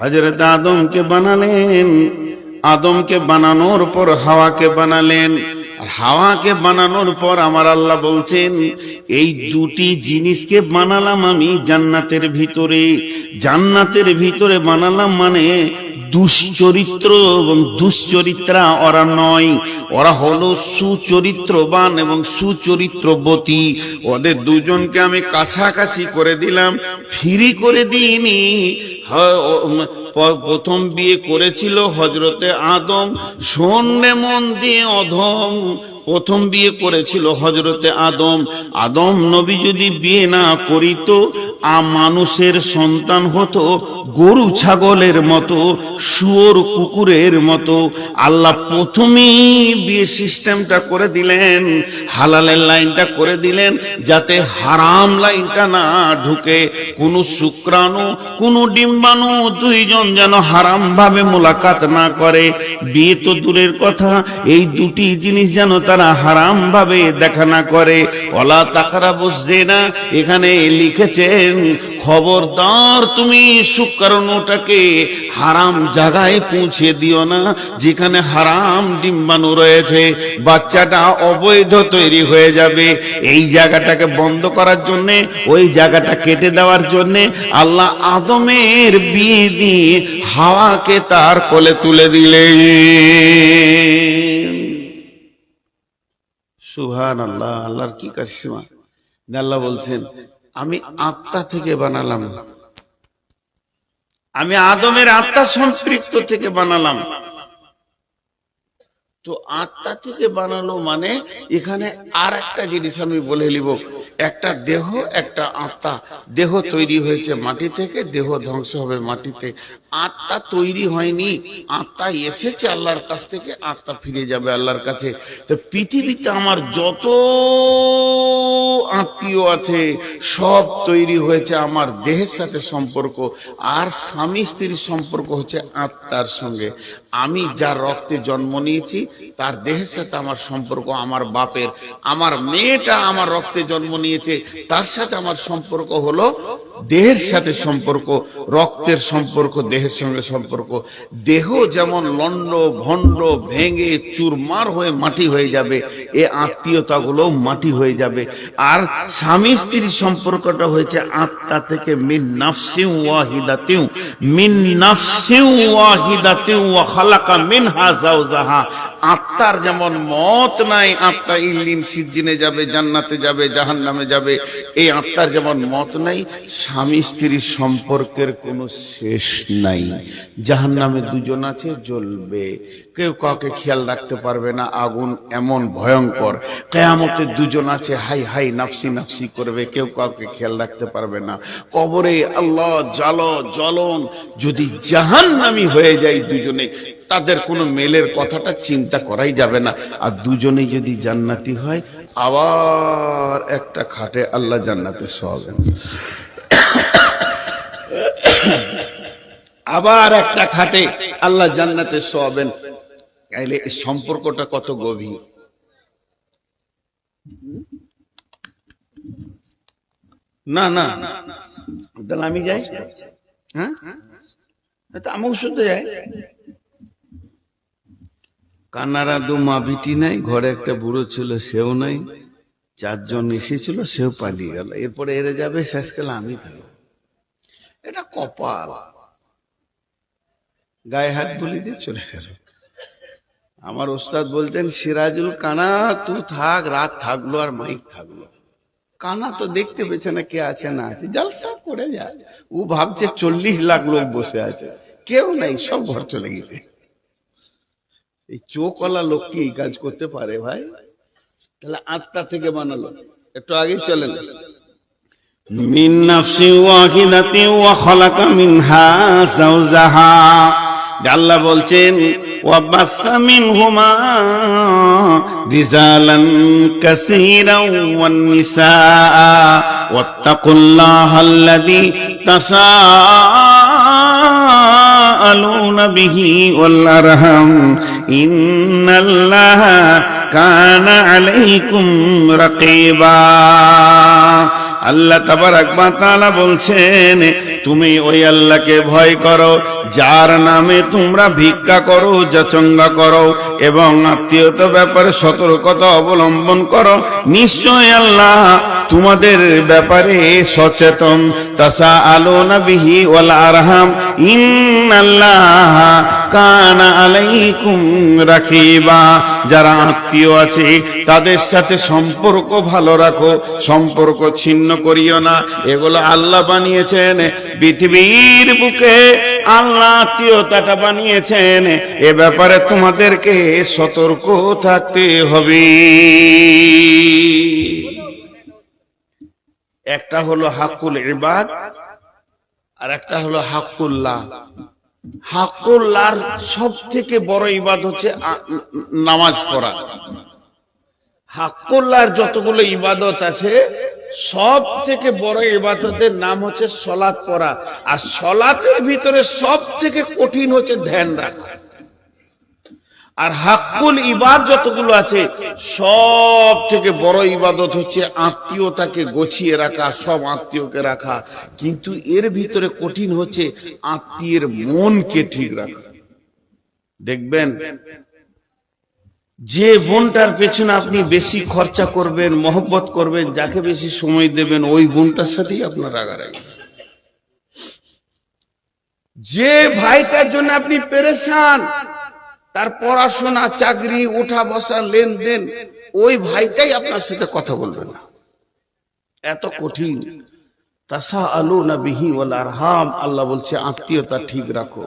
হযরত আদমকে বানালেন, আদমকে বানানোর পর হাওয়াকে বানালেন, আর হাওয়াকে বানানোর পর আমার আল্লাহ বলছেন এই দুটি জিনিসকে বানালাম আমি জান্নাতের ভিতরে। জান্নাতের ভিতরে বানালাম মানে দুশ্চরিত্র এবং দুশ্চরিত্রা ওরা নয়, ওরা হলো সুচরিত্রবান এবং সুচরিত্রবতী। ওদের দুজনকে আমি কাছাকাছি করে দিলাম, ফ্রি করে দিইনি। প্রথম বিয়ে করেছিল হযরতে আদম, শোনে মন দিয়ে অধম, প্রথম বিয়ে করেছিল হযরতে আদম। আদম নবী যদি বিয়ে না করিত, মানুষের সন্তান হতো গরু ছাগলের মতো, শুয়োর কুকুরের মতো। আল্লাহ প্রথমেই বিয়ে সিস্টেমটা করে দিলেন, হালালের লাইনটা করে দিলেন, যাতে হারাম লাইনটা না ঢুকে। কোন শুক্রাণু কোন ডিম্বাণু দুইজন যেন হারাম ভাবে মোলাকাত না করে। বিয়ে তো দূরের কথা, এই দুটি জিনিস যেন তারা হারাম ভাবে দেখা না করে। ওয়ালা তাকরাবুজ জিনা, এখানে লিখেছেন খবরদার তুমি শুক্রাণুটাকে হারাম জায়গায় পৌঁছে দিও না, যেখানে হারাম ডিম্বাণু রয়েছে। বাচ্চাটা অবৈধ তৈরি হয়ে যাবে। এই জায়গাটাকে বন্ধ করার জন্যে, ওই জায়গাটা কেটে দেওয়ার জন্যে আল্লাহ আদমের বিয়ে দিয়ে হাওয়াকে তার কোলে তুলে দিলেন। সুবহানাল্লাহ, আল্লাহর কি কারিশমা। আল্লাহ বলছেন আমি আত্মা থেকে বানালাম, আমি আদমের আত্মা সম্পৃক্ত থেকে বানালাম। তো আত্মা থেকে বানালো মানে এখানে আর একটা জিনিস আমি বলে নিব, একটা দেহ একটা আত্মা। দেহ তৈরি হয়েছে মাটি থেকে, দেহ ধ্বংস হবে মাটিতে। আত্মা তৈরি হয়নি, আত্মা এসেছে আল্লাহর কাছ থেকে, আত্মা ফিরে যাবে আল্লাহর কাছে। তো পৃথিবীতে আমার যত আত্মীয় আছে সব তৈরি হয়েছে আমার দেহের সাথে সম্পর্ক, আর স্বামী স্ত্রীর সম্পর্ক হচ্ছে আত্মার সঙ্গে। আমি যার রক্তে জন্ম নিয়েছি তার দেহের সাথে আমার সম্পর্ক আমার বাপের। আমার মেয়েটা আমার রক্তে জন্ম নিয়েছে, তার সাথে আমার সম্পর্ক হলো দেহের সাথে সম্পর্ক, রক্তের সম্পর্ক, দেহের সঙ্গে সম্পর্ক। দেহ যেমন লন্ড ভন্ড ভেঙে চুরমার হয়ে মাটি হয়ে যাবে, এ আত্মীয়তাগুলো মাটি হয়ে যাবে। আর স্বামী স্ত্রীর সম্পর্কটা হয়েছে আত্মা থেকে, মিন নাফসিন ওয়াহিদাতিন, মিন নাফসিন ওয়াহিদাতিন ওয়া খালাকা মিনহা যাওজাহা। আত্মার যেমন মত নাই, আত্মা ইল্লিন সিজ্জিনে যাবে, জান্নাতে যাবে, জাহান্নামে যাবে, এই আত্মার যেমন মত নাই, স্বামী স্ত্রীর সম্পর্কের কোনো শেষ নাই। জাহান্নামে দুজন আছে, জ্বলবে, কেউ কাউকে খেয়াল রাখতে পারবে না, আগুন এমন ভয়ঙ্কর। কিয়ামতে দুজন আছে, হাই হাই নাফসি নাফসি করবে, কেউ কাউকে খেয়াল রাখতে পারবে না। কবরে আল্লাহ জ্বলন। যদি জাহান্নামী হয়ে যায় দুজনে, তাদের কোনো মেলের কথাটা চিন্তা করাই যাবে না। আর দুজনেই যদি জান্নাতি হয়, আবার একটা খাটে আল্লাহ জান্নাতে শোয়াবেন, আবার একটা খাটে আল্লাহ জান্নাতে শোয়াবেন। তাইলে এই সম্পর্কটা কত গভীর। না না, তাহলে আমি যাই, হ্যাঁ আমিও শুধু যাই। কানারা দু মা বিটি নাই, ঘরে একটা বুড়ো ছিল, সেও নাই, চারজন এসেছিল, সেও পালিয়ে গেল। এরপরে এরে যাবে, শেষকালে আমি থাকবো। এটা কপাল। গায়ে হাত বলি দিয়ে চলে গেল। আমার ওস্তাদ বলতেন, সিরাজুল কানা তুই থাক, রাত থাকলো আর মাইক থাকলো। কানা তো দেখতে পেয়েছে না কে আছে না আছে, জলসা করে যায়। ও ভাবছে 40 লাখ লোক বসে আছে, কেউ নাই, সব ঘর চলে গেছে। এই চোখওয়ালা লোক কি এই কাজ করতে পারে ভাই? তাহলে আত্মা থেকে বানালো। একটু আগে চলেন, মিন নাফসি ওয়াহিদাতিন ওয়া খালাকা মিনহা যাওজাহা। আল্লাহ বলছেন ওয়াবাসা মিনহুমা রিজালান কাসীরান ওয়ান নিসা ওয়াত্তাকুল্লাহাল্লাযী তাসাআলুনা বিহি ওয়াল আরহাম ইন্নাল্লাহা কানা আলাইকুম রাকীবা। আল্লাহ তাবারাক ওয়া তাআলা বলছেন তুমি ওই আল্লাহকে ভয় করো যার নামে তোমরা ভিক্ষা করো, যাচঙ্গা করো এবং আত্মীয়তা ব্যাপারে সতর্কতা অবলম্বন করো। নিশ্চয় আল্লাহ তোমাদের ব্যাপারে সচেতন। তাসাআলুনা বিহি ওয়াল আরহাম ইন্নাল্লাহ কানা আলাইকুম রাকিবা। যারা আত্মীয় আছে তাদের সাথে সম্পর্ক ভালো রাখো, সম্পর্ক ছিন্ন করিও না। এগুলো আল্লাহ বানিয়েছেন, পৃথিবীর বুকে আল্লাহ আত্মীয়তাটা বানিয়েছেন। এ ব্যাপারে তোমাদেরকে সতর্ক থাকতে হবে। একটা হলো হাক্কুল ইবাদ আর একটা হলো হাক্কুল্লাহ। হাক্কুল্লাহর সব থেকে বড় ইবাদ হচ্ছে নামাজ পড়া। হাক্কুল্লাহর যতগুলো ইবাদত আছে সব থেকে বড় ইবাদতের নাম হচ্ছে সলাত পড়া। আর সলাতের ভিতরে সব থেকে কঠিন হচ্ছে ধ্যান রাখা। আর হাক্কুল ইবাদ যতগুলো আছে সব থেকে বড় ইবাদত হচ্ছে আত্মীয়তাকে গছিয়ে রাখা, সব আত্মীয়কে রাখা। কিন্তু এর ভিতরে কঠিন হচ্ছে আত্মীয়ের মনকে ঠিক রাখা। দেখবেন যে বোনটার পেছনে আপনি বেশি খরচা করবেন, মহব্বত করবেন, যাকে বেশি সময় দেবেন, ওই বোনটার সাথেই আপনার রাগারাগি। যে ভাইটার জন্য আপনি পেরেশান, তার পড়াশোনা, চাকরি, উঠা বসা, লেনদেন, ওই ভাইটাই আপনার সাথে কথা বলবে না। এত কঠিন। তাসাআলুনা বিহি ওয়াল আরহাম, আল্লাহ বলছে আত্মীয়তা ঠিক রাখো।